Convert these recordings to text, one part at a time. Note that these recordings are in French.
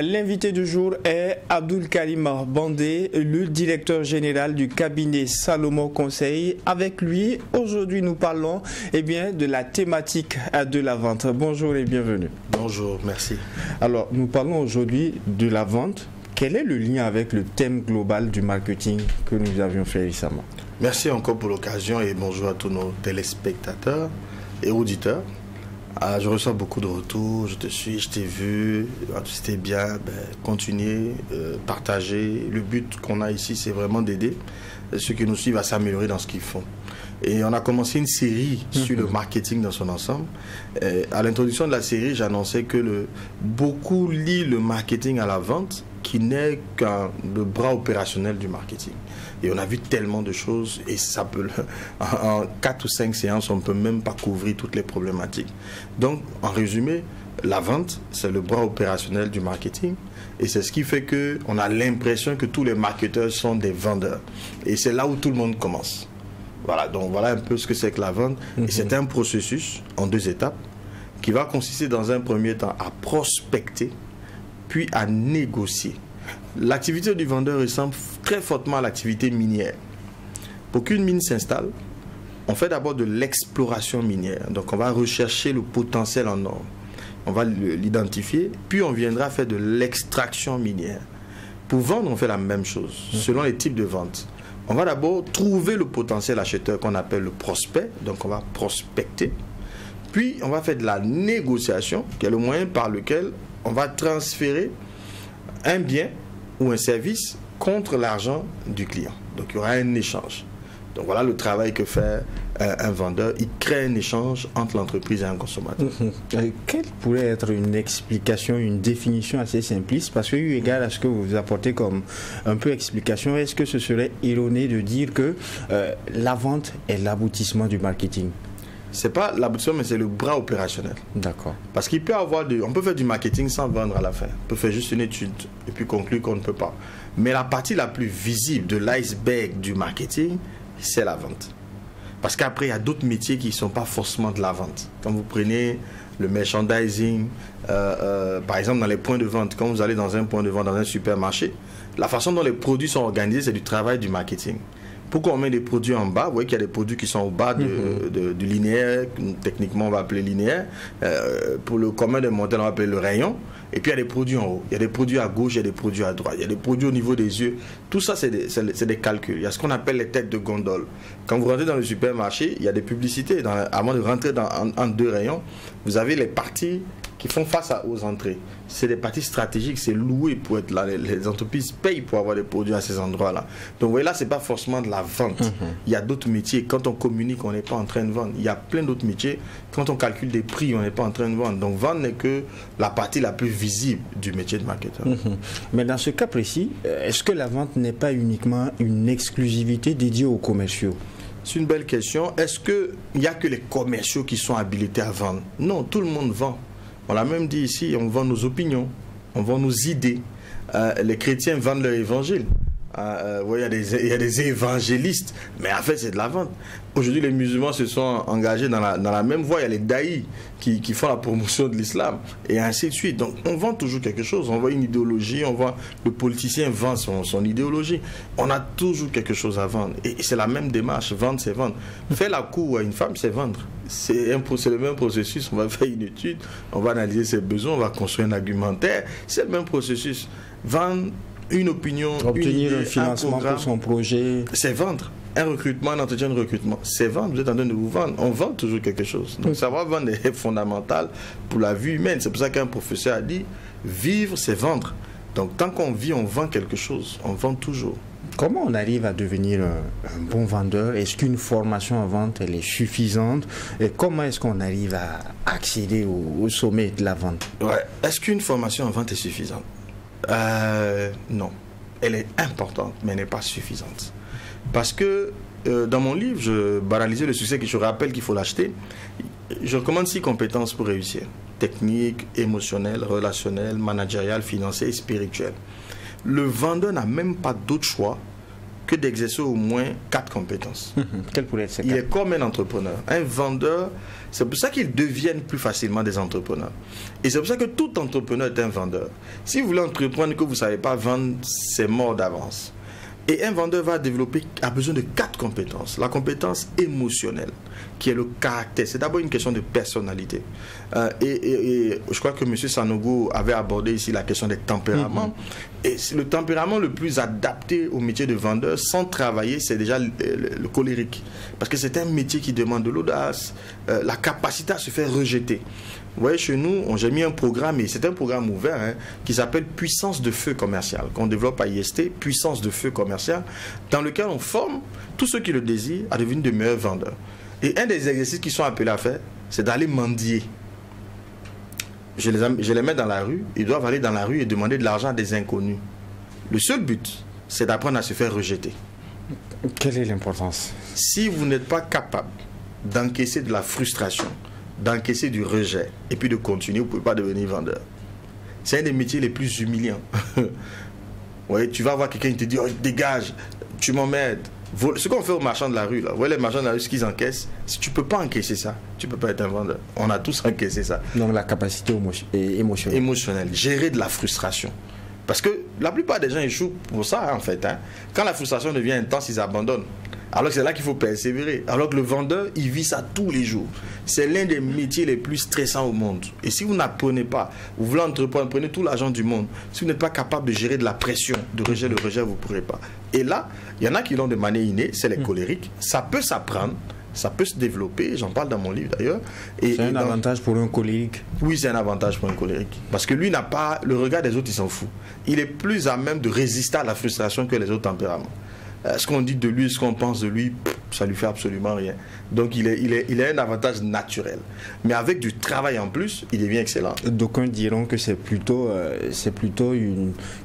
L'invité du jour est Abdul Karim Bandé, le directeur général du cabinet Salomon Conseil. Avec lui, aujourd'hui, nous parlons de la thématique de la vente. Bonjour et bienvenue. Bonjour, merci. Alors, nous parlons aujourd'hui de la vente. Quel est le lien avec le thème global du marketing que nous avions fait récemment? Merci encore pour l'occasion et bonjour à tous nos téléspectateurs et auditeurs. Je reçois beaucoup de retours, je te suis, je t'ai vu, c'était bien, continuez, partagez. Le but qu'on a ici, c'est vraiment d'aider ceux qui nous suivent à s'améliorer dans ce qu'ils font. Et on a commencé une série sur le marketing dans son ensemble. À l'introduction de la série, j'annonçais que beaucoup lient le marketing à la vente, qui n'est qu'un le bras opérationnel du marketing. Et on a vu tellement de choses et ça peut, en 4 ou 5 séances, on ne peut même pas couvrir toutes les problématiques. Donc, en résumé, la vente, c'est le bras opérationnel du marketing et c'est ce qui fait qu'on a l'impression que tous les marketeurs sont des vendeurs. Et c'est là où tout le monde commence. Voilà, donc voilà un peu ce que c'est que la vente. Et c'est un processus en 2 étapes qui va consister dans un premier temps à prospecter puis à négocier. L'activité du vendeur ressemble très fortement à l'activité minière. Pour qu'une mine s'installe, on fait d'abord de l'exploration minière. Donc on va rechercher le potentiel en or. On va l'identifier, puis on viendra faire de l'extraction minière. Pour vendre, on fait la même chose, selon les types de vente. On va d'abord trouver le potentiel acheteur qu'on appelle le prospect. Donc on va prospecter. Puis on va faire de la négociation, qui est le moyen par lequel on va transférer un bien ou un service contre l'argent du client. Donc il y aura un échange. Donc voilà le travail que fait un vendeur. Il crée un échange entre l'entreprise et un consommateur. Quelle pourrait être une explication, une définition assez simpliste? Parce que, eu égard à ce que vous apportez comme un peu explication, est-ce que ce serait erroné de dire que la vente est l'aboutissement du marketing? C'est pas l'aboutissement, mais c'est le bras opérationnel. D'accord. Parce qu'il peut avoir on peut faire du marketing sans vendre à la fin. On peut faire juste une étude et puis conclure qu'on ne peut pas. Mais la partie la plus visible de l'iceberg du marketing, c'est la vente. Parce qu'après, il y a d'autres métiers qui ne sont pas forcément de la vente. Quand vous prenez le merchandising, par exemple dans les points de vente, quand vous allez dans un point de vente, dans un supermarché, la façon dont les produits sont organisés, c'est du travail du marketing. Pourquoi on met des produits en bas? Vous voyez qu'il y a des produits qui sont au bas du linéaire, techniquement on va appeler linéaire. Pour le commun des mortels, on va appeler le rayon. Et puis il y a des produits en haut. Il y a des produits à gauche, il y a des produits à droite. Il y a des produits au niveau des yeux. Tout ça, c'est des calculs. Il y a ce qu'on appelle les têtes de gondole. Quand vous rentrez dans le supermarché, il y a des publicités. Avant de rentrer en 2 rayons, vous avez les parties qui font face aux entrées. C'est des parties stratégiques, c'est loué pour être là. Les entreprises payent pour avoir des produits à ces endroits-là. Donc vous voyez, là, ce n'est pas forcément de la vente. Il y a d'autres métiers. Quand on communique, on n'est pas en train de vendre. Il y a plein d'autres métiers. Quand on calcule des prix, on n'est pas en train de vendre. Donc vendre n'est que la partie la plus visible du métier de marketeur. Mais dans ce cas précis, est-ce que la vente n'est pas uniquement une exclusivité dédiée aux commerciaux? C'est une belle question. Est-ce qu'il n'y a que les commerciaux qui sont habilités à vendre? Non, tout le monde vend. On l'a même dit ici, on vend nos opinions, on vend nos idées. Les chrétiens vendent leur évangile. Il y a des évangélistes, mais en fait c'est de la vente. Aujourd'hui les musulmans se sont engagés dans la même voie. Il y a les daïs qui font la promotion de l'islam et ainsi de suite. Donc on vend toujours quelque chose, on vend une idéologie, le politicien vend son idéologie. On a toujours quelque chose à vendre et c'est la même démarche. Vendre, c'est vendre. Faire la cour à une femme, c'est vendre. C'est le même processus. On va faire une étude, on va analyser ses besoins, on va construire un argumentaire. C'est le même processus. Vendre une opinion, obtenir une idée, un financement pour son projet. C'est vendre. Un recrutement, un entretien de recrutement, c'est vendre. Vous êtes en train de vous vendre. On vend toujours quelque chose. Donc savoir vendre est fondamental pour la vie humaine. C'est pour ça qu'un professeur a dit, vivre, c'est vendre. Donc tant qu'on vit, on vend quelque chose. On vend toujours. Comment on arrive à devenir un bon vendeur? Est-ce qu'une formation en vente, elle est suffisante? Et comment est-ce qu'on arrive à accéder au sommet de la vente? Ouais. Est-ce qu'une formation en vente est suffisante? Non. Elle est importante, mais elle n'est pas suffisante. Parce que dans mon livre, je banalisais le succès, que je rappelle qu'il faut l'acheter. Je recommande 6 compétences pour réussir. Technique, émotionnelle, relationnelle, managériale, financière et spirituelle. Le vendeur n'a même pas d'autre choix que d'exercer au moins 4 compétences. Quelles pourraient être ces 4? Il est comme un entrepreneur. Un vendeur, c'est pour ça qu'ils deviennent plus facilement des entrepreneurs. Et c'est pour ça que tout entrepreneur est un vendeur. Si vous voulez entreprendre et que vous ne savez pas vendre, c'est mort d'avance. Et un vendeur a besoin de 4 compétences. La compétence émotionnelle, qui est le caractère. C'est d'abord une question de personnalité. Et je crois que M. Sanogo avait abordé ici la question des tempéraments. Et le tempérament le plus adapté au métier de vendeur, sans travailler, c'est déjà le colérique. Parce que c'est un métier qui demande de l'audace, la capacité à se faire rejeter. Vous voyez, chez nous, j'ai mis un programme, et c'est un programme ouvert, qui s'appelle Puissance de feu commercial, qu'on développe à IST, Puissance de feu commercial, dans lequel on forme tous ceux qui le désirent à devenir de meilleurs vendeurs. Et un des exercices qui sont appelés à faire, c'est d'aller mendier. Je les mets dans la rue, ils doivent aller dans la rue et demander de l'argent à des inconnus. Le seul but, c'est d'apprendre à se faire rejeter. Quelle est l'importance? Si vous n'êtes pas capable d'encaisser de la frustration, d'encaisser du rejet et puis de continuer, vous ne pouvez pas devenir vendeur. C'est un des métiers les plus humiliants. Ouais, tu vas voir quelqu'un qui te dit, oh, dégage, tu m'emmerdes. Ce qu'on fait aux marchands de la rue, là, vous voyez les marchands de la rue, ce qu'ils encaissent, si tu ne peux pas encaisser ça, tu ne peux pas être un vendeur. On a tous encaissé ça. Donc la capacité émotionnelle. Émotionnelle, gérer de la frustration. Parce que la plupart des gens échouent pour ça, en fait. Quand la frustration devient intense, ils abandonnent. Alors que c'est là qu'il faut persévérer. Alors que le vendeur, il vit ça tous les jours. C'est l'un des métiers les plus stressants au monde. Et si vous n'apprenez pas, vous voulez entreprendre, prenez tout l'argent du monde. Si vous n'êtes pas capable de gérer de la pression, de rejet, le rejet, vous ne pourrez pas. Et là, il y en a qui l'ont de manière innée, c'est les colériques. Ça peut s'apprendre, ça peut se développer. J'en parle dans mon livre d'ailleurs. C'est un avantage pour un colérique? Oui, c'est un avantage pour un colérique. Parce que lui n'a pas le regard des autres, il s'en fout. Il est plus à même de résister à la frustration que les autres tempéraments. Ce qu'on dit de lui, ce qu'on pense de lui, ça lui fait absolument rien. Donc il a un avantage naturel. Mais avec du travail en plus, il devient excellent. D'aucuns diront que c'est plutôt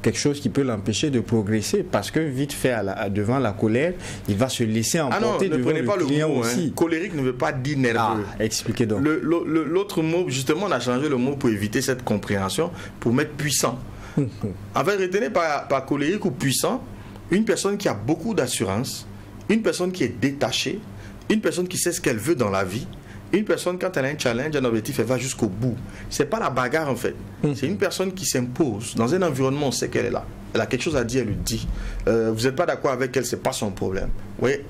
quelque chose qui peut l'empêcher de progresser, parce que vite fait devant la colère, il va se laisser emporter devant le client aussi. Colérique ne veut pas dire nerveux. Expliquez donc. L'autre mot, justement, on a changé le mot pour éviter cette compréhension, pour mettre puissant. En fait, retenez par colérique ou puissant une personne qui a beaucoup d'assurance, une personne qui est détachée, une personne qui sait ce qu'elle veut dans la vie, une personne, quand elle a un challenge, un objectif, elle va jusqu'au bout. C'est pas la bagarre en fait. C'est une personne qui s'impose. Dans un environnement, on sait qu'elle est là. Elle a quelque chose à dire, elle le dit. Vous n'êtes pas d'accord avec elle, c'est pas son problème. Vous voyez,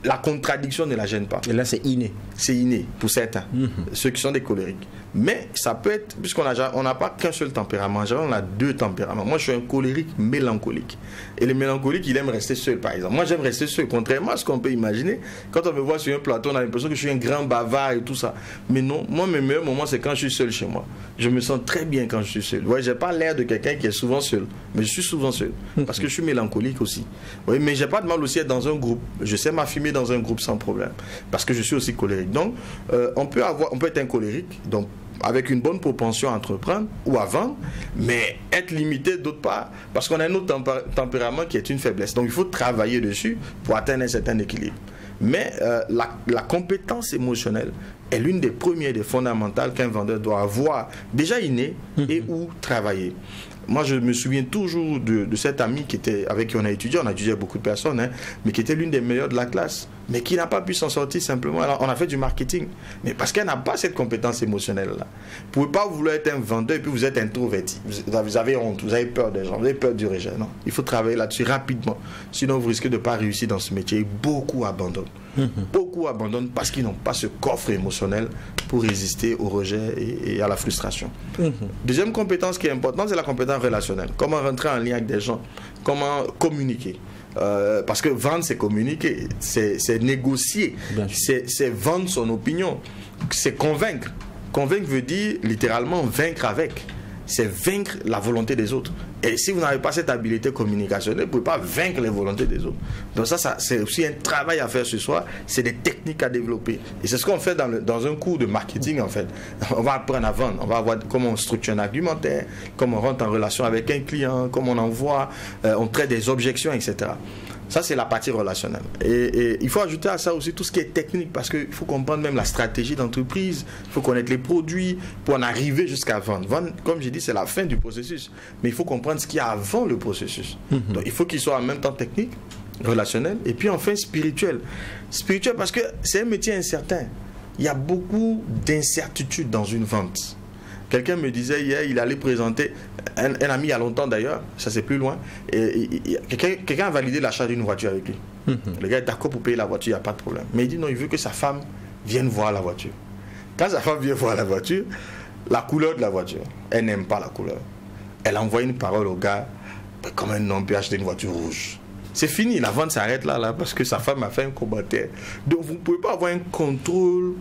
la contradiction ne la gêne pas. Et là, c'est inné. C'est inné pour certains, ceux qui sont des colériques. Mais ça peut être, puisqu'on n'a pas qu'un seul tempérament, en général, on a 2 tempéraments. Moi, je suis un colérique mélancolique. Et le mélancolique, il aime rester seul, par exemple. Moi, j'aime rester seul, contrairement à ce qu'on peut imaginer. Quand on me voit sur un plateau, on a l'impression que je suis un grand bavard et tout ça. Mais non, moi, mes meilleurs moments, c'est quand je suis seul chez moi. Je me sens très bien quand je suis seul. Ouais, j'ai pas l'air de quelqu'un qui est souvent seul, mais je suis souvent seul. Parce que je suis mélancolique aussi. Ouais, mais j'ai pas de mal aussi à être dans un groupe. Je sais m'affirmer dans un groupe sans problème. Parce que je suis aussi colérique. Donc, on peut être un colérique, donc avec une bonne propension à entreprendre ou à vendre, mais être limité d'autre part, parce qu'on a un autre tempérament qui est une faiblesse. Donc il faut travailler dessus pour atteindre un certain équilibre. Mais la compétence émotionnelle est l'une des premières, des fondamentales qu'un vendeur doit avoir déjà inné et ou travailler. Moi, je me souviens toujours de cette amie avec qui on a étudié beaucoup de personnes, mais qui était l'une des meilleures de la classe, mais qui n'a pas pu s'en sortir simplement. Alors, on a fait du marketing, mais parce qu'elle n'a pas cette compétence émotionnelle-là. Vous ne pouvez pas vouloir être un vendeur et puis vous êtes introverti. Vous avez honte, vous avez peur des gens, vous avez peur du rejet. Non, il faut travailler là-dessus rapidement. Sinon, vous risquez de ne pas réussir dans ce métier. Et beaucoup abandonnent. Beaucoup abandonnent parce qu'ils n'ont pas ce coffre émotionnel pour résister au rejet et à la frustration. Deuxième compétence qui est importante, c'est la compétence relationnelle. Comment rentrer en lien avec des gens, comment communiquer. Parce que vendre, c'est communiquer, c'est négocier, c'est vendre son opinion, c'est convaincre. Convaincre veut dire littéralement vaincre avec. C'est vaincre la volonté des autres. Et si vous n'avez pas cette habileté communicationnelle, vous ne pouvez pas vaincre les volontés des autres. Donc ça c'est aussi un travail à faire ce soir. C'est des techniques à développer. Et c'est ce qu'on fait dans un cours de marketing en fait. On va apprendre à vendre. On va voir comment on structure un argumentaire, comment on rentre en relation avec un client, comment on envoie, on traite des objections, etc. Ça, c'est la partie relationnelle. Et il faut ajouter à ça aussi tout ce qui est technique, parce qu'il faut comprendre même la stratégie d'entreprise, il faut connaître les produits pour en arriver jusqu'à vendre. Vendre, comme j'ai dit, c'est la fin du processus. Mais il faut comprendre ce qu'il y a avant le processus. Donc, il faut qu'il soit en même temps technique relationnel, et puis enfin spirituel. Spirituel parce que c'est un métier incertain. Il y a beaucoup d'incertitudes dans une vente. Quelqu'un me disait hier, il allait présenter, un ami il y a longtemps d'ailleurs, ça c'est plus loin, et quelqu'un a validé l'achat d'une voiture avec lui. Le gars est d'accord pour payer la voiture, il n'y a pas de problème. Mais il dit non, il veut que sa femme vienne voir la voiture. Quand sa femme vient voir la voiture, la couleur de la voiture, elle n'aime pas la couleur. Elle envoie une parole au gars, comme un homme peut acheter une voiture rouge. C'est fini, la vente s'arrête là, parce que sa femme a fait un commentaire. Donc vous ne pouvez pas avoir un contrôle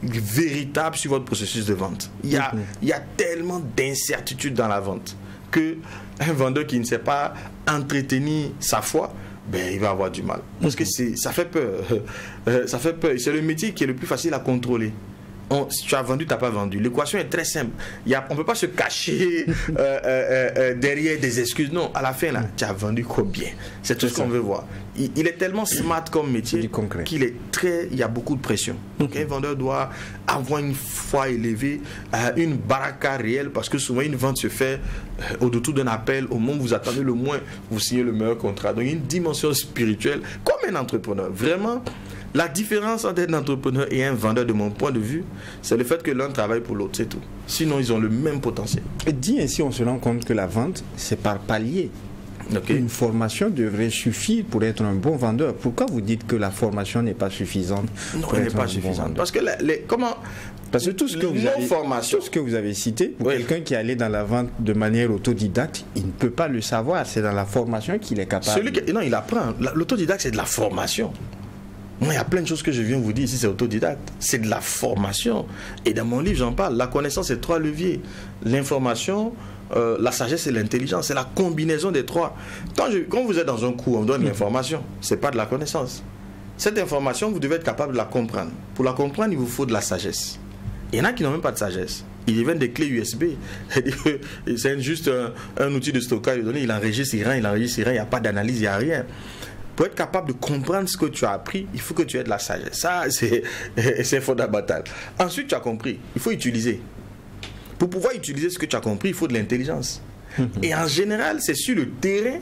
véritable sur votre processus de vente. Il y a tellement d'incertitudes dans la vente que un vendeur qui ne sait pas entretenir sa foi, il va avoir du mal. Parce que ça fait peur. Ça fait peur. C'est le métier qui est le plus facile à contrôler. Si tu as vendu, tu n'as pas vendu. L'équation est très simple. On ne peut pas se cacher derrière des excuses. Non, à la fin, là, tu as vendu combien? C'est tout ce qu'on veut voir. Il est tellement smart comme métier qu'il y a beaucoup de pression. Donc, un vendeur doit avoir une foi élevée, une baraka réelle, parce que souvent, une vente se fait au-dessous d'un appel. Au moment où vous attendez le moins, vous signez le meilleur contrat. Donc, il y a une dimension spirituelle, comme un entrepreneur. Vraiment, la différence entre un entrepreneur et un vendeur, de mon point de vue, c'est le fait que l'un travaille pour l'autre, c'est tout. Sinon, ils ont le même potentiel. Et dit ainsi, on se rend compte que la vente, c'est par palier. Une formation devrait suffire pour être un bon vendeur. Pourquoi vous dites que la formation n'est pas suffisante? Non, elle n'est pas suffisante. Parce que Parce que tout ce que vous avez cité, pour quelqu'un qui est allé dans la vente de manière autodidacte, il ne peut pas le savoir. C'est dans la formation qu'il est capable. Non, il apprend. L'autodidacte, c'est de la formation. Moi, il y a plein de choses que je viens vous dire ici, c'est autodidacte. C'est de la formation. Et dans mon livre, j'en parle. La connaissance, c'est 3 leviers. L'information, la sagesse et l'intelligence. C'est la combinaison des 3. Quand vous êtes dans un cours, on donne l'information. Ce n'est pas de la connaissance. Cette information, vous devez être capable de la comprendre. Pour la comprendre, il vous faut de la sagesse. Il y en a qui n'ont même pas de sagesse. Ils viennent des clés USB. C'est juste un outil de stockage. Il enregistre, il n'y a pas d'analyse, il n'y a rien. Pour être capable de comprendre ce que tu as appris, il faut que tu aies de la sagesse. Ça, c'est fondamental. Ensuite, tu as compris. Il faut utiliser. Pour pouvoir utiliser ce que tu as compris, il faut de l'intelligence. Et en général, c'est sur le terrain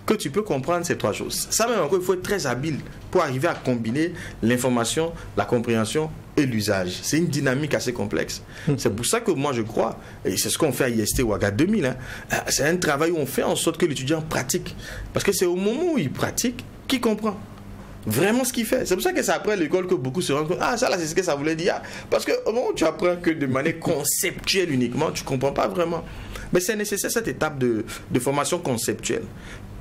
que tu peux comprendre ces 3 choses. Ça même encore, il faut être très habile pour arriver à combiner l'information, la compréhension et l'usage. C'est une dynamique assez complexe. C'est pour ça que moi je crois, et c'est ce qu'on fait à IST Ouaga 2000, c'est un travail où on fait en sorte que l'étudiant pratique. Parce que c'est au moment où il pratique qu'il comprend vraiment ce qu'il fait. C'est pour ça que c'est après l'école que beaucoup se rendent compte, ça là c'est ce que ça voulait dire. Parce que au moment où tu apprends que de manière conceptuelle uniquement, tu ne comprends pas vraiment. Mais c'est nécessaire cette étape de formation conceptuelle.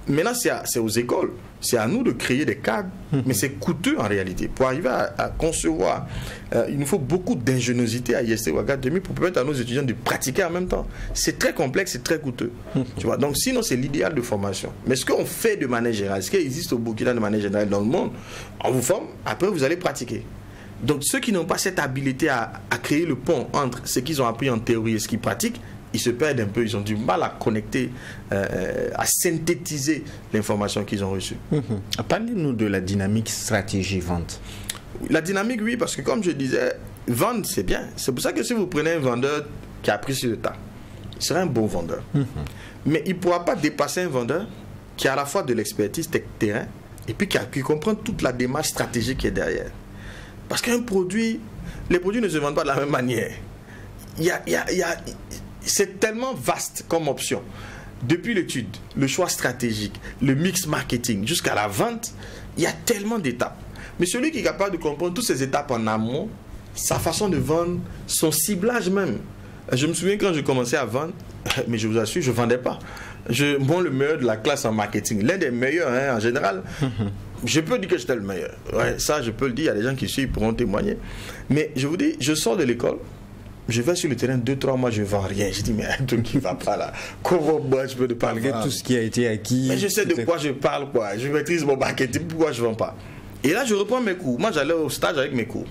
Maintenant, c'est aux écoles, c'est à nous de créer des cadres, mais c'est coûteux en réalité. Pour arriver à concevoir, il nous faut beaucoup d'ingéniosité à IST Ouaga 2000 pour permettre à nos étudiants de pratiquer en même temps. C'est très complexe, c'est très coûteux. Tu vois? Donc sinon, c'est l'idéal de formation. Mais ce qu'on fait de manière générale, ce qui existe au Burkina de manière générale dans le monde, on vous forme, après vous allez pratiquer. Donc ceux qui n'ont pas cette habilité à créer le pont entre ce qu'ils ont appris en théorie et ce qu'ils pratiquent, ils se perdent un peu, ils ont du mal à connecter, à synthétiser l'information qu'ils ont reçue. Parlez-nous de la dynamique stratégie-vente. La dynamique, oui, parce que comme je disais, vendre, c'est bien. C'est pour ça que si vous prenez un vendeur qui a pris sur le tas, il sera un bon vendeur. Mais il ne pourra pas dépasser un vendeur qui a à la fois de l'expertise terrain et puis qui comprend toute la démarche stratégique qui est derrière. Parce qu'un produit, les produits ne se vendent pas de la même manière. C'est tellement vaste comme option. Depuis l'étude, le choix stratégique, le mix marketing, jusqu'à la vente, il y a tellement d'étapes. Mais celui qui est capable de comprendre toutes ces étapes en amont, sa façon de vendre, son ciblage même. Je me souviens quand je commençais à vendre, mais je vous assure, je ne vendais pas. Moi, le meilleur de la classe en marketing, l'un des meilleurs en général, je peux dire que j'étais le meilleur. Ouais, ça, je peux le dire, il y a des gens qui suivent pourront témoigner. Mais je vous dis, je sors de l'école, je vais sur le terrain 2-3 mois, je ne vends rien. Je dis, mais un truc qui ne va pas là. Comment moi je peux ne pas malgré tout ce qui a été acquis. Mais je sais de quoi je parle, quoi. Je maîtrise mon marketing, pourquoi je ne vends pas? Et là, je reprends mes cours. Moi, j'allais au stage avec mes cours.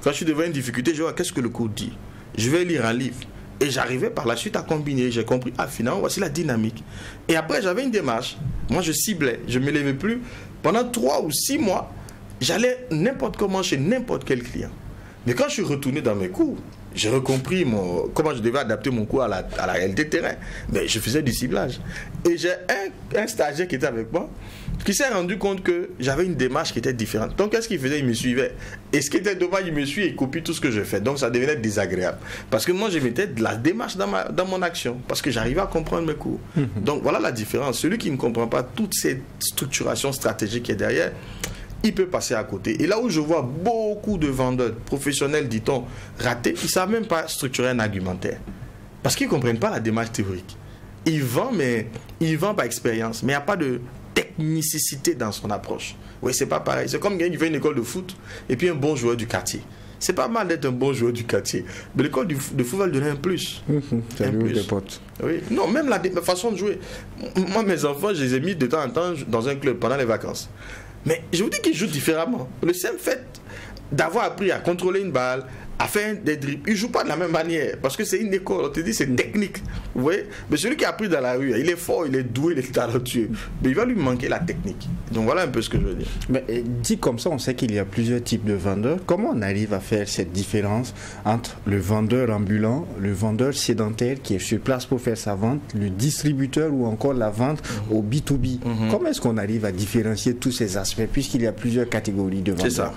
Quand je suis devant une difficulté, je vois qu'est-ce que le cours dit. Je vais lire un livre. Et j'arrivais par la suite à combiner. J'ai compris, finalement, voici la dynamique. Et après, j'avais une démarche. Moi, je ciblais. Je ne me levais plus. Pendant 3 ou 6 mois, j'allais n'importe comment chez n'importe quel client. Mais quand je suis retourné dans mes cours, j'ai recompris comment je devais adapter mon cours à la réalité terrain. Mais je faisais du ciblage. Et j'ai un stagiaire qui était avec moi. qui s'est rendu compte que j'avais une démarche qui était différente. Donc, qu'est-ce qu'il faisait? Il me suivait. Et ce qui était dommage, il me suit et il copie tout ce que je fais. Donc, ça devenait désagréable. Parce que moi, je mettais de la démarche dans mon action. Parce que j'arrivais à comprendre mes cours. Donc, voilà la différence. Celui qui ne comprend pas toute cette structuration stratégique qui est derrière, il peut passer à côté. Et là où je vois beaucoup de vendeurs professionnels, dit-on, ratés, ils ne savent même pas structurer un argumentaire. Parce qu'ils ne comprennent pas la démarche théorique. Ils vendent par expérience. Mais il n'y a pas de technicité dans son approche. Oui, c'est pas pareil. C'est comme quelqu'un qui fait une école de foot et puis un bon joueur du quartier. C'est pas mal d'être un bon joueur du quartier. Mais l'école de foot va lui donner un plus. Un plus. Des potes. Oui. Non, même la façon de jouer. Moi, mes enfants, je les ai mis de temps en temps dans un club pendant les vacances. Mais je vous dis qu'ils jouent différemment. Le simple fait d'avoir appris à contrôler une balle, à faire des dribbles, ils ne jouent pas de la même manière. Parce que c'est une école, on te dit c'est technique. Vous voyez? Mais celui qui a appris dans la rue, il est fort, il est doué, il est talentueux. Mais il va lui manquer la technique. Donc voilà un peu ce que je veux dire. Mais dit comme ça, on sait qu'il y a plusieurs types de vendeurs. Comment on arrive à faire cette différence entre le vendeur ambulant, le vendeur sédentaire qui est sur place pour faire sa vente, le distributeur ou encore la vente au B2B? Comment est-ce qu'on arrive à différencier tous ces aspects puisqu'il y a plusieurs catégories de vendeurs? C'est ça.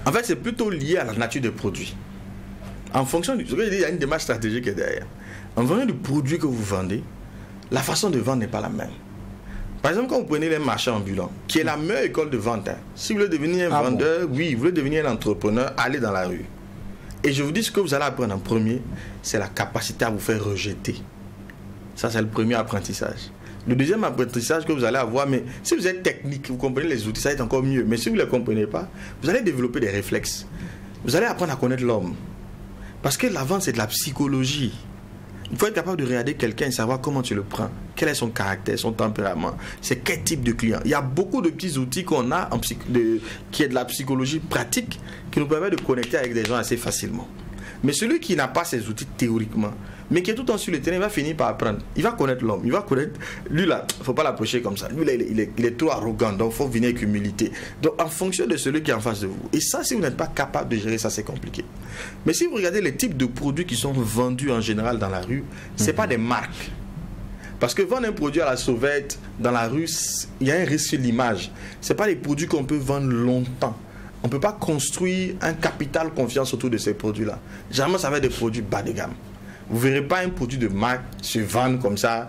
En fait, c'est plutôt lié à la nature des produits. En fonction du... Il y a une démarche stratégique derrière. En fonction du produit que vous vendez, la façon de vendre n'est pas la même. Par exemple, quand vous prenez les marchands ambulants, qui est la meilleure école de vente, si vous voulez devenir un vendeur, oui, vous voulez devenir un entrepreneur, allez dans la rue. Et je vous dis ce que vous allez apprendre en premier, c'est la capacité à vous faire rejeter. Ça, c'est le premier apprentissage. Le deuxième apprentissage que vous allez avoir, mais si vous êtes technique, vous comprenez les outils, ça va être encore mieux. Mais si vous ne les comprenez pas, vous allez développer des réflexes. Vous allez apprendre à connaître l'homme. Parce que la vente, c'est de la psychologie. Il faut être capable de regarder quelqu'un et savoir comment tu le prends. Quel est son caractère, son tempérament. C'est quel type de client. Il y a beaucoup de petits outils qu'on a qui est de la psychologie pratique qui nous permet de connecter avec des gens assez facilement. Mais celui qui n'a pas ces outils théoriquement, mais qui est tout le temps sur le terrain, il va finir par apprendre. Il va connaître l'homme. Il va connaître... Lui là, il ne faut pas l'approcher comme ça. Lui là, il est trop arrogant. Donc, il faut venir avec humilité. Donc, en fonction de celui qui est en face de vous. Et ça, si vous n'êtes pas capable de gérer ça, c'est compliqué. Mais si vous regardez les types de produits qui sont vendus en général dans la rue, ce n'est pas des marques. Parce que vendre un produit à la sauvette dans la rue, il y a un risque sur l'image. Ce n'est pas des produits qu'on peut vendre longtemps. On ne peut pas construire un capital confiance autour de ces produits-là. Généralement, ça va être des produits bas de gamme. Vous ne verrez pas un produit de marque se vendre comme ça,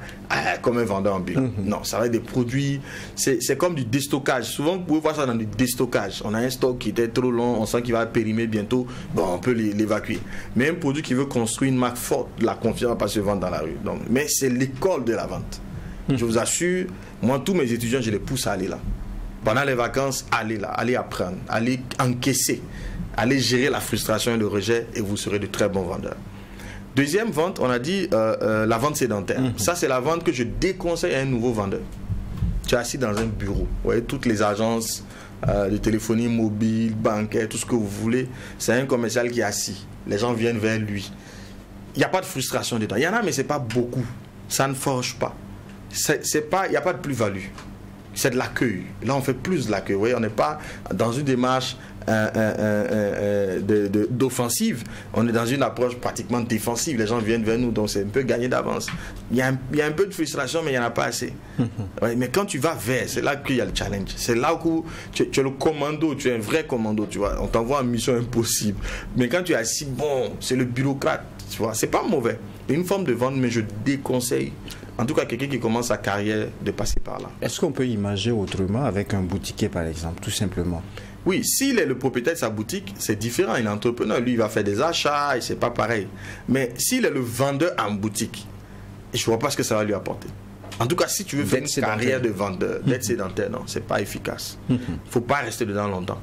comme un vendeur ambulant. Non, ça va être des produits, c'est comme du déstockage. Souvent, vous pouvez voir ça dans du déstockage. On a un stock qui était trop long, on sent qu'il va périmer bientôt, bon, on peut l'évacuer. Mais un produit qui veut construire une marque forte, la confiance ne va pas se vendre dans la rue. Donc, mais c'est l'école de la vente. Je vous assure, moi, tous mes étudiants, je les pousse à aller là. Pendant les vacances, allez là, allez apprendre, allez encaisser, allez gérer la frustration et le rejet et vous serez de très bons vendeurs. Deuxième vente, on a dit la vente sédentaire. Ça, c'est la vente que je déconseille à un nouveau vendeur. Tu es assis dans un bureau. Vous voyez, toutes les agences de téléphonie mobile, bancaire, tout ce que vous voulez, c'est un commercial qui est assis. Les gens viennent vers lui. Il n'y a pas de frustration dedans. Il y en a, mais ce n'est pas beaucoup. Ça ne forge pas. Il n'y a pas de plus-value. C'est de l'accueil. Là, on fait plus de l'accueil. Vous voyez, on n'est pas dans une démarche d'offensive. On est dans une approche pratiquement défensive. Les gens viennent vers nous, donc c'est un peu gagné d'avance. Il y a un peu de frustration, mais il n'y en a pas assez. Ouais, mais quand tu vas vers, c'est là qu'il y a le challenge. C'est là où tu es le commando, tu es un vrai commando, tu vois. On t'envoie en mission impossible. Mais quand tu es assis, bon, c'est le bureaucrate, tu vois. C'est pas mauvais. C'est une forme de vente, mais je déconseille. En tout cas, quelqu'un qui commence sa carrière de passer par là. Est-ce qu'on peut imaginer autrement avec un boutiquier, par exemple, tout simplement? Oui, s'il est le propriétaire de sa boutique, c'est différent. Il est entrepreneur. Lui, il va faire des achats et c'est pas pareil. Mais s'il est le vendeur en boutique, je ne vois pas ce que ça va lui apporter. En tout cas, si tu veux faire une carrière de vendeur, d'être sédentaire, non, c'est pas efficace. Il ne faut pas rester dedans longtemps.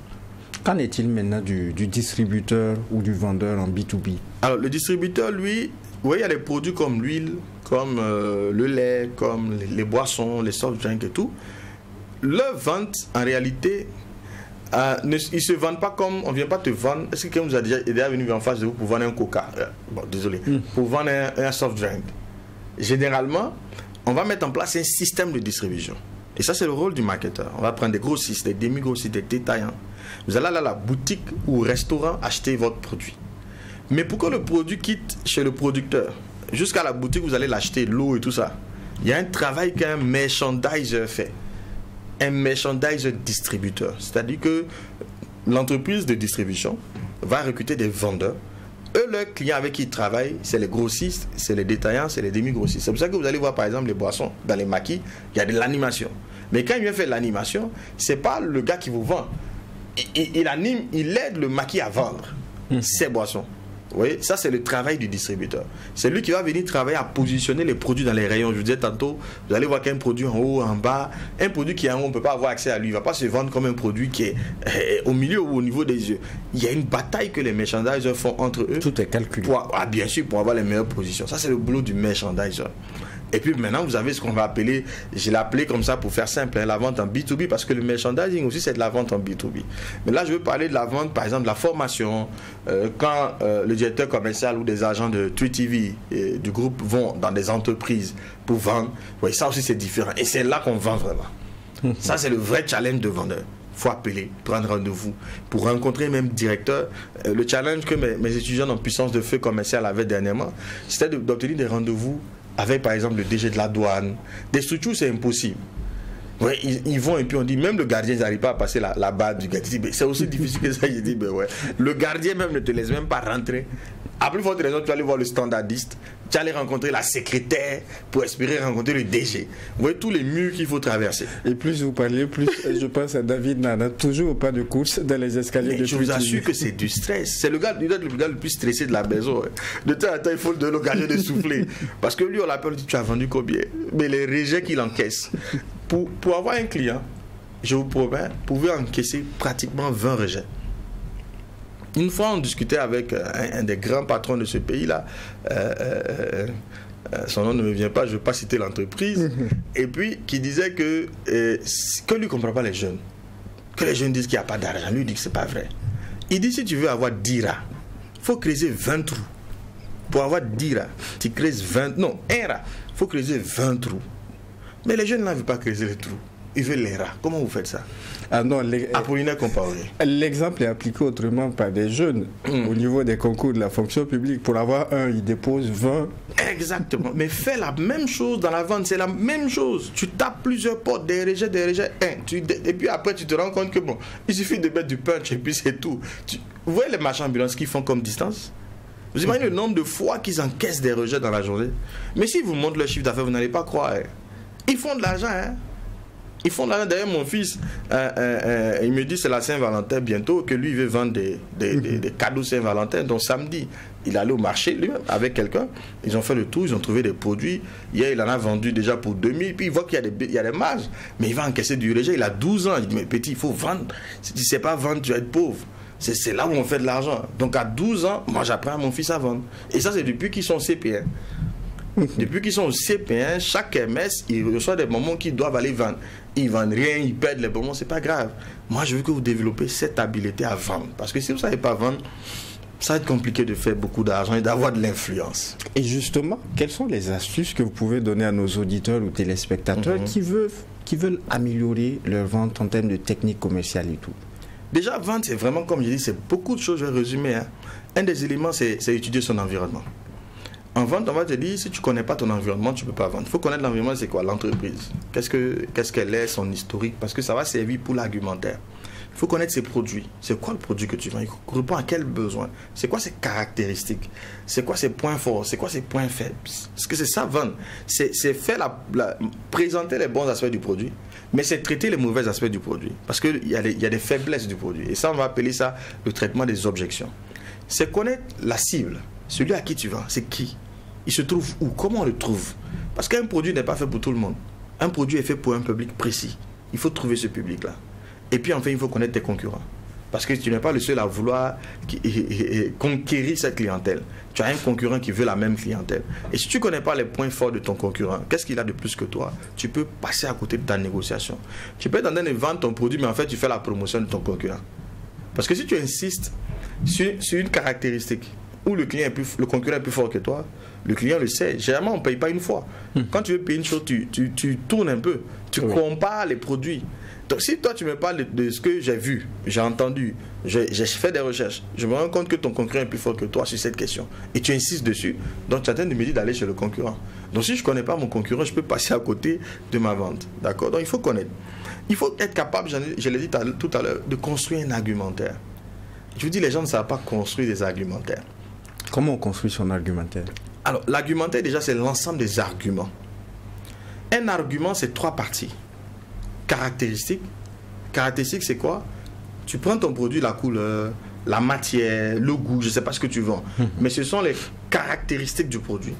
Qu'en est-il maintenant du distributeur ou du vendeur en B2B? Alors, le distributeur, lui, oui, il y a des produits comme l'huile, comme le lait, comme les boissons, les soft drinks et tout. Leur vente, en réalité, ils ne se vendent pas comme on ne vient pas te vendre. Est-ce que quelqu'un vous a déjà venu en face de vous pour vendre un coca? Bon, désolé. Pour vendre un soft drink. Généralement, on va mettre en place un système de distribution. Et ça, c'est le rôle du marketeur. On va prendre des grossistes, des demi-grossistes, des détaillants. Vous allez aller à la boutique ou au restaurant acheter votre produit. Mais pour que le produit quitte chez le producteur, jusqu'à la boutique, vous allez l'acheter, l'eau et tout ça. Il y a un travail qu'un merchandiser fait. un merchandiser distributeur. C'est-à-dire que l'entreprise de distribution va recruter des vendeurs. Eux, leurs clients avec qui ils travaillent, c'est les grossistes, c'est les détaillants, c'est les demi-grossistes. C'est pour ça que vous allez voir par exemple les boissons, dans les maquis, il y a de l'animation. Mais quand il vient faire l'animation, c'est pas le gars qui vous vend. Il anime, il aide le maquis à vendre ses boissons. Vous voyez, ça c'est le travail du distributeur. C'est lui qui va venir travailler à positionner les produits dans les rayons. Je vous disais tantôt, vous allez voir qu'un produit en haut, en bas, un produit qui est en haut, on ne peut pas avoir accès à lui. Il ne va pas se vendre comme un produit qui est au milieu ou au niveau des yeux. Il y a une bataille que les merchandisers font entre eux. Tout est calculé. Bien sûr, pour avoir les meilleures positions. Ça c'est le boulot du merchandiser. Et puis maintenant, vous avez ce qu'on va appeler, je l'ai appelé comme ça pour faire simple, la vente en B2B, parce que le merchandising aussi, c'est de la vente en B2B. Mais là, je veux parler de la vente, par exemple, de la formation. Quand le directeur commercial ou des agents de 3TV du groupe vont dans des entreprises pour vendre, oui, ça aussi, c'est différent. Et c'est là qu'on vend vraiment. Ça, c'est le vrai challenge de vendeur. Il faut appeler, prendre rendez-vous pour rencontrer même directeur. Le challenge que mes étudiants en puissance de feu commercial avaient dernièrement, c'était d'obtenir des rendez-vous avec par exemple le DG de la douane. Des structures, c'est impossible. Ouais, ils vont et puis on dit, même le gardien n'arrive pas à passer la barre du gardien. C'est aussi difficile que ça. Je dis, ben ouais. Le gardien même ne te laisse même pas rentrer. À plus forte raison, tu vas aller voir le standardiste, tu vas aller rencontrer la secrétaire pour espérer rencontrer le DG. Vous voyez tous les murs qu'il faut traverser. Et plus vous parlez, plus je pense à David Nana, toujours au pas de course dans les escaliers de je vous assure que c'est du stress. C'est le gars le plus stressé de la maison. De temps à temps, il faut lui donner l'occasion de souffler. Parce que lui, on l'appelle, tu as vendu combien? Mais les rejets qu'il encaisse. Pour avoir un client, je vous promets, vous pouvez encaisser pratiquement 20 rejets. Une fois, on discutait avec un des grands patrons de ce pays-là. Son nom ne me vient pas, je ne veux pas citer l'entreprise. Et puis, qui disait que lui ne comprend pas les jeunes. Que les jeunes disent qu'il n'y a pas d'argent. Lui, il dit que ce n'est pas vrai. Il dit, si tu veux avoir 10 rats, il faut creuser 20 trous. Pour avoir 10 rats, tu creuses 20... Non, un rat, il faut creuser 20 trous. Mais les jeunes ne veulent pas creuser les trous. Ils veulent les rats. Comment vous faites ça? Ah non, Apollinaire Compaoré. L'exemple est appliqué autrement par des jeunes au niveau des concours de la fonction publique. Pour avoir un, ils déposent 20. Exactement. Mais fais la même chose dans la vente. C'est la même chose. Tu tapes plusieurs portes, des rejets, et puis après, tu te rends compte que bon, il suffit de mettre du punch et puis c'est tout. Vous voyez les marchands ambulants qu'ils font comme distance? Vous imaginez le nombre de fois qu'ils encaissent des rejets dans la journée? Mais si vous montrez leur chiffre d'affaires, vous n'allez pas croire. Ils font de l'argent, hein? Ils font de l'argent. D'ailleurs, mon fils, il me dit c'est la Saint-Valentin bientôt, que lui, il veut vendre des cadeaux Saint-Valentin. Donc samedi, il est allé au marché, lui, avec quelqu'un. Ils ont fait le tour, ils ont trouvé des produits. Hier, il en a vendu déjà pour 2000. Puis il voit qu'il y a des marges. Mais il va encaisser du rejet. Il a 12 ans. Il dit, mais petit, il faut vendre. Si tu ne sais pas vendre, tu vas être pauvre. C'est là où on fait de l'argent. Donc à 12 ans, moi, j'apprends à mon fils à vendre. Et ça, c'est depuis qu'ils sont CP1. Depuis qu'ils sont au CP1, chaque MS, ils reçoivent des moments qu'ils doivent aller vendre. Ils ne vendent rien, ils perdent les moments, c'est pas grave. Moi, je veux que vous développez cette habileté à vendre. Parce que si vous ne savez pas vendre, ça va être compliqué de faire beaucoup d'argent et d'avoir de l'influence. Et justement, quelles sont les astuces que vous pouvez donner à nos auditeurs ou téléspectateurs qui veulent améliorer leur vente en termes de technique commerciale et tout? Déjà, vendre, c'est vraiment, comme je dis, c'est beaucoup de choses, je vais résumer. Hein. Un des éléments, c'est étudier son environnement. En vente, on va te dire, si tu ne connais pas ton environnement, tu ne peux pas vendre. Il faut connaître l'environnement, c'est quoi? L'entreprise. Qu'est-ce qu'elle est, son historique, parce que ça va servir pour l'argumentaire. Il faut connaître ses produits. C'est quoi le produit que tu vends? Il répond à quel besoin? C'est quoi ses caractéristiques? C'est quoi ses points forts? C'est quoi ses points faibles? Parce que c'est ça, vendre. C'est faire présenter les bons aspects du produit, mais c'est traiter les mauvais aspects du produit. Parce qu'il y a des faiblesses du produit. Et ça, on va appeler ça le traitement des objections. C'est connaître la cible. Celui à qui tu vends, c'est qui? Il se trouve où? Comment on le trouve? Parce qu'un produit n'est pas fait pour tout le monde. Un produit est fait pour un public précis. Il faut trouver ce public-là. Et puis enfin, il faut connaître tes concurrents. Parce que tu n'es pas le seul à vouloir conquérir cette clientèle. Tu as un concurrent qui veut la même clientèle. Et si tu ne connais pas les points forts de ton concurrent, qu'est-ce qu'il a de plus que toi? Tu peux passer à côté de ta négociation. Tu peux être en train de vendre ton produit, mais en fait, tu fais la promotion de ton concurrent. Parce que si tu insistes sur une caractéristique où le concurrent est plus fort que toi, le client le sait. Généralement, on ne paye pas une fois. Quand tu veux payer une chose, tu tournes un peu. Tu compares les produits. Donc, si toi, tu me parles de ce que j'ai vu, j'ai entendu, j'ai fait des recherches, je me rends compte que ton concurrent est plus fort que toi sur cette question. Et tu insistes dessus. Donc, tu es en train de me dire d'aller chez le concurrent. Donc, si je ne connais pas mon concurrent, je peux passer à côté de ma vente. D'accord? Donc, il faut connaître. Il faut être capable, je l'ai dit tout à l'heure, de construire un argumentaire. Je vous dis, les gens ne savent pas construire des argumentaires. Comment on construit son argumentaire? Alors, l'argumentaire, déjà, c'est l'ensemble des arguments. Un argument, c'est 3 parties. Caractéristiques. Caractéristiques, c'est quoi? Tu prends ton produit, la couleur, la matière, le goût, je ne sais pas ce que tu vends. Mais ce sont les caractéristiques du produit.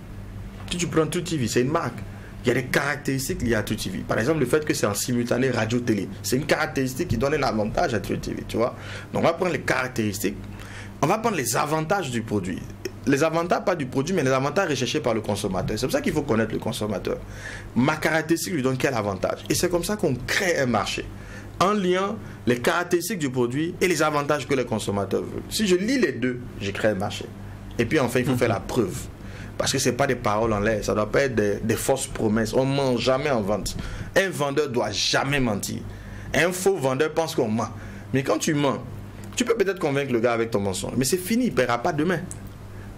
Si tu prends TruTV, c'est une marque. Il y a des caractéristiques liées à TruTV. Par exemple, le fait que c'est en simultané radio-télé. C'est une caractéristique qui donne un avantage à TruTV, tu vois. Donc, on va prendre les caractéristiques. On va prendre les avantages du produit. Les avantages, pas du produit, mais les avantages recherchés par le consommateur. C'est pour ça qu'il faut connaître le consommateur. Ma caractéristique lui donne quel avantage? Et c'est comme ça qu'on crée un marché. En liant les caractéristiques du produit et les avantages que les consommateurs veulent. Si je lis les deux, je crée un marché. Et puis enfin, il faut faire la preuve. Parce que ce n'est pas des paroles en l'air. Ça ne doit pas être des fausses promesses. On ne ment jamais en vente. Un vendeur ne doit jamais mentir. Un faux vendeur pense qu'on ment. Mais quand tu mens, tu peux peut-être convaincre le gars avec ton mensonge. Mais c'est fini, il ne paiera pas demain.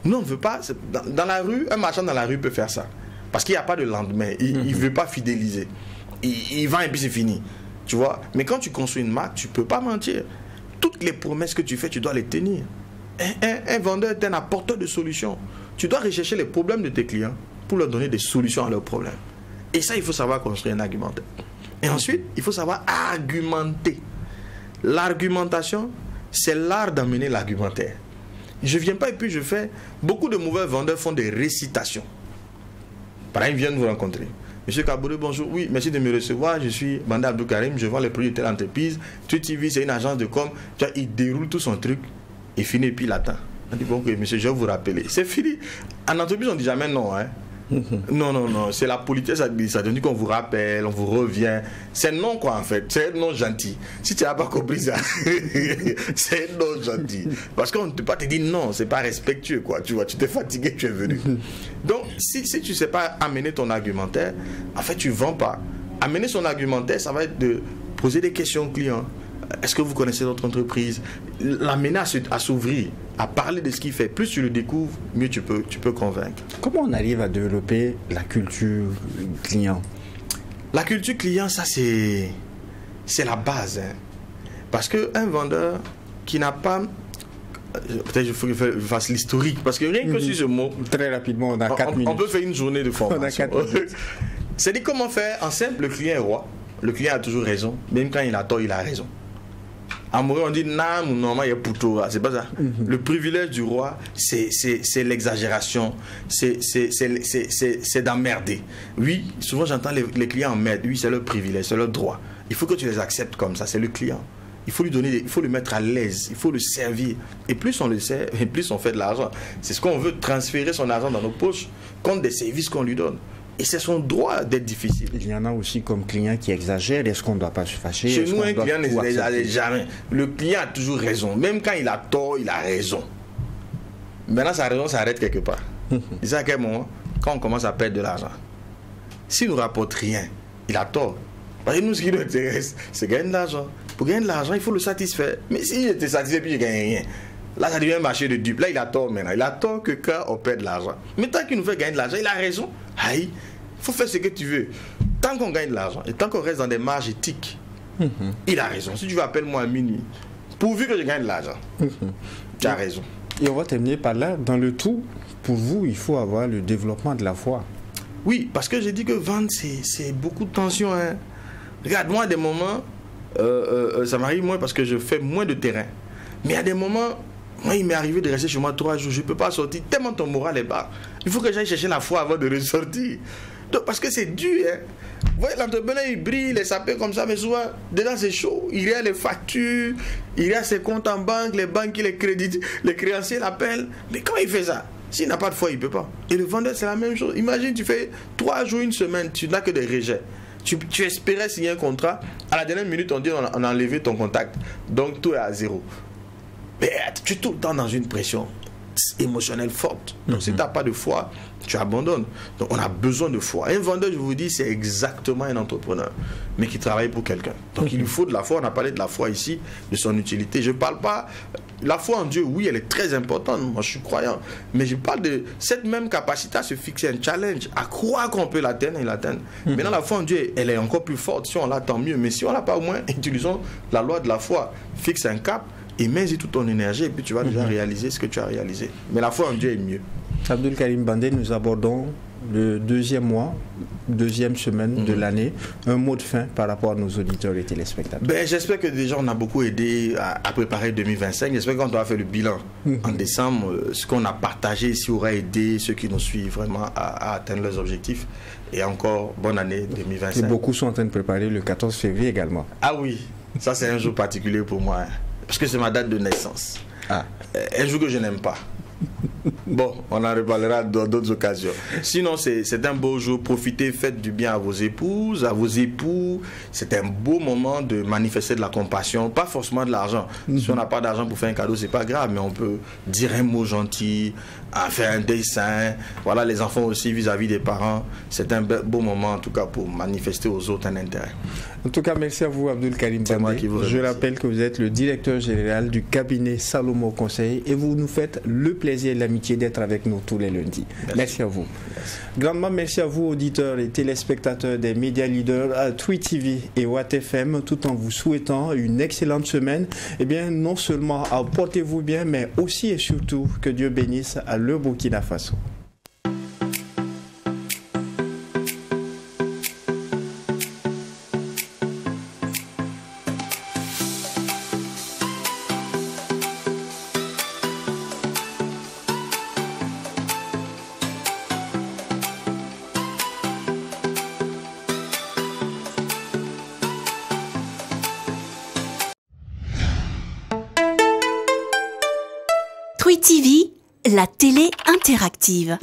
Nous, on ne veut pas. Dans la rue, un marchand dans la rue peut faire ça. Parce qu'il n'y a pas de lendemain. Il ne veut pas fidéliser. Il vend et puis c'est fini. Tu vois? Mais quand tu construis une marque, tu ne peux pas mentir. Toutes les promesses que tu fais, tu dois les tenir. Un vendeur est un apporteur de solutions. Tu dois rechercher les problèmes de tes clients pour leur donner des solutions à leurs problèmes. Et ça, il faut savoir construire un argumentaire. Et ensuite, il faut savoir argumenter. L'argumentation, c'est l'art d'amener l'argumentaire. Je ne viens pas et puis je fais... Beaucoup de mauvais vendeurs font des récitations. Par exemple, ils viennent vous rencontrer. Monsieur Kabouré, bonjour. Oui, merci de me recevoir. Je suis Banda Abdou Karim. Je vends les produits de telle entreprise. TruTV, c'est une agence de com. Tu vois, il déroule tout son truc. Et finit et puis il attend. On dit, bon, okay, monsieur, je vais vous rappeler. C'est fini. En entreprise, on ne dit jamais non. Hein. Non. C'est la politesse administrative qu'on vous rappelle, on vous revient. C'est non, quoi, en fait. C'est un non gentil. Si tu n'as pas compris ça, c'est un non gentil. Parce qu'on ne peut pas te dire non, c'est pas respectueux, quoi. Tu vois, tu t'es fatigué, tu es venu. Donc, si tu ne sais pas amener ton argumentaire, en fait, tu ne vends pas. Amener son argumentaire, ça va être de poser des questions au client. Est-ce que vous connaissez notre entreprise? L'amener à s'ouvrir, à parler de ce qu'il fait. Plus tu le découvres, mieux tu peux convaincre. Comment on arrive à développer la culture client? La culture client, ça c'est la base. Hein. Parce qu'un vendeur qui n'a pas... Peut-être il faut que je fasse l'historique. Parce que rien que sur ce mot... Très rapidement, on a 4 minutes. On peut faire une journée de formation. On a 4 minutes. C'est-à-dire comment faire en simple, le client est roi. Le client a toujours raison. Même quand il a tort, il a raison. Amoureux, on dit normalement il y a Pouto, c'est pas ça. Le privilège du roi, c'est l'exagération, c'est d'emmerder. Oui, souvent j'entends les clients emmerdent. Oui, c'est leur privilège, c'est leur droit. Il faut que tu les acceptes comme ça, c'est le client. Il faut lui donner, il faut le mettre à l'aise, il faut le servir. Et plus on le sert, et plus on fait de l'argent. C'est ce qu'on veut, transférer son argent dans nos poches contre des services qu'on lui donne. Et c'est son droit d'être difficile. Il y en a aussi comme clients qui exagèrent. Est-ce qu'on ne doit pas se fâcher? Chez nous, un client n'exagère jamais. Le client a toujours raison. Même quand il a tort, il a raison. Maintenant, sa raison s'arrête quelque part. C'est à quel moment? Quand on commence à perdre de l'argent. S'il ne nous rapporte rien, il a tort. Parce que nous, ce qui nous intéresse, c'est gagner de l'argent. Pour gagner de l'argent, il faut le satisfaire. Mais s'il était satisfait puis il ne gagne rien, là, ça devient un marché de dupes. Là, il a tort maintenant. Il a tort que quand on perd de l'argent. Mais tant qu'il nous fait gagner de l'argent, il a raison. Aïe, il faut faire ce que tu veux. Tant qu'on gagne de l'argent et tant qu'on reste dans des marges éthiques, il a raison. Si tu veux, appelle-moi à minuit. Pourvu que je gagne de l'argent, tu as raison. Et on va terminer par là. Dans le tout, pour vous, il faut avoir le développement de la foi. Oui, parce que j'ai dit que vendre, c'est beaucoup de tension. Hein. Regarde, moi, à des moments, ça m'arrive moins parce que je fais moins de terrain. Mais à des moments... Moi, il m'est arrivé de rester chez moi 3 jours. Je ne peux pas sortir tellement ton moral est bas. Il faut que j'aille chercher la foi avant de ressortir. Donc, parce que c'est dur. Hein. Vous voyez, l'entrepreneur, il brille, les sapés comme ça, mais souvent, dedans, c'est chaud. Il y a les factures, il y a ses comptes en banque, les banques qui les créditent, les créanciers l'appellent. Mais comment il fait ça? S'il n'a pas de foi, il ne peut pas. Et le vendeur, c'est la même chose. Imagine, tu fais 3 jours, une semaine, tu n'as que des rejets. Tu espérais signer un contrat. À la dernière minute, on dit on a enlevé ton contact. Donc, tout est à zéro. Mais tu es tout le temps dans une pression. émotionnelle forte. Donc si tu n'as pas de foi, tu abandonnes. Donc on a besoin de foi. Un vendeur, je vous dis, c'est exactement un entrepreneur, mais qui travaille pour quelqu'un. Donc il lui faut de la foi. On a parlé de la foi ici, de son utilité. Je ne parle pas... La foi en Dieu, oui, elle est très importante. Moi, je suis croyant. Mais je parle de cette même capacité à se fixer un challenge, à croire qu'on peut l'atteindre et l'atteindre. Maintenant, la foi en Dieu, elle est encore plus forte. Si on l'a, tant mieux. Mais si on l'a pas, au moins, utilisons la loi de la foi. Fixe un cap et mets-y toute ton énergie et puis tu vas déjà réaliser ce que tu as réalisé. Mais la foi en Dieu est mieux. Abdul Karim Bandé, nous abordons le deuxième mois, deuxième semaine de l'année. Un mot de fin par rapport à nos auditeurs et téléspectateurs. J'espère que déjà on a beaucoup aidé à préparer 2025. J'espère qu'on doit faire le bilan en décembre. Ce qu'on a partagé ici aura aidé ceux qui nous suivent vraiment à atteindre leurs objectifs. Et encore, bonne année 2025. Et beaucoup sont en train de préparer le 14 février également. Ah oui, ça c'est un jour particulier pour moi. Parce que c'est ma date de naissance. Un jour que je n'aime pas. Bon, on en reparlera dans d'autres occasions. Sinon, c'est un beau jour. Profitez, faites du bien à vos épouses, à vos époux. C'est un beau moment de manifester de la compassion, pas forcément de l'argent. Si on n'a pas d'argent pour faire un cadeau, c'est pas grave, mais on peut dire un mot gentil, faire un dessin. Voilà, les enfants aussi vis-à-vis des parents. C'est un beau moment, en tout cas, pour manifester aux autres un intérêt. En tout cas, merci à vous, Abdul Karim Bandé. Je rappelle que vous êtes le directeur général du cabinet Salomon Conseil et vous nous faites le plaisir et l'amitié d'être avec nous tous les lundis. Merci à vous. Merci. Grandement merci à vous, auditeurs et téléspectateurs des médias leaders à Twi TV et Watt FM, tout en vous souhaitant une excellente semaine. Eh bien, non seulement portez-vous bien, mais aussi et surtout que Dieu bénisse le Burkina Faso. Twi TV, la télé interactive.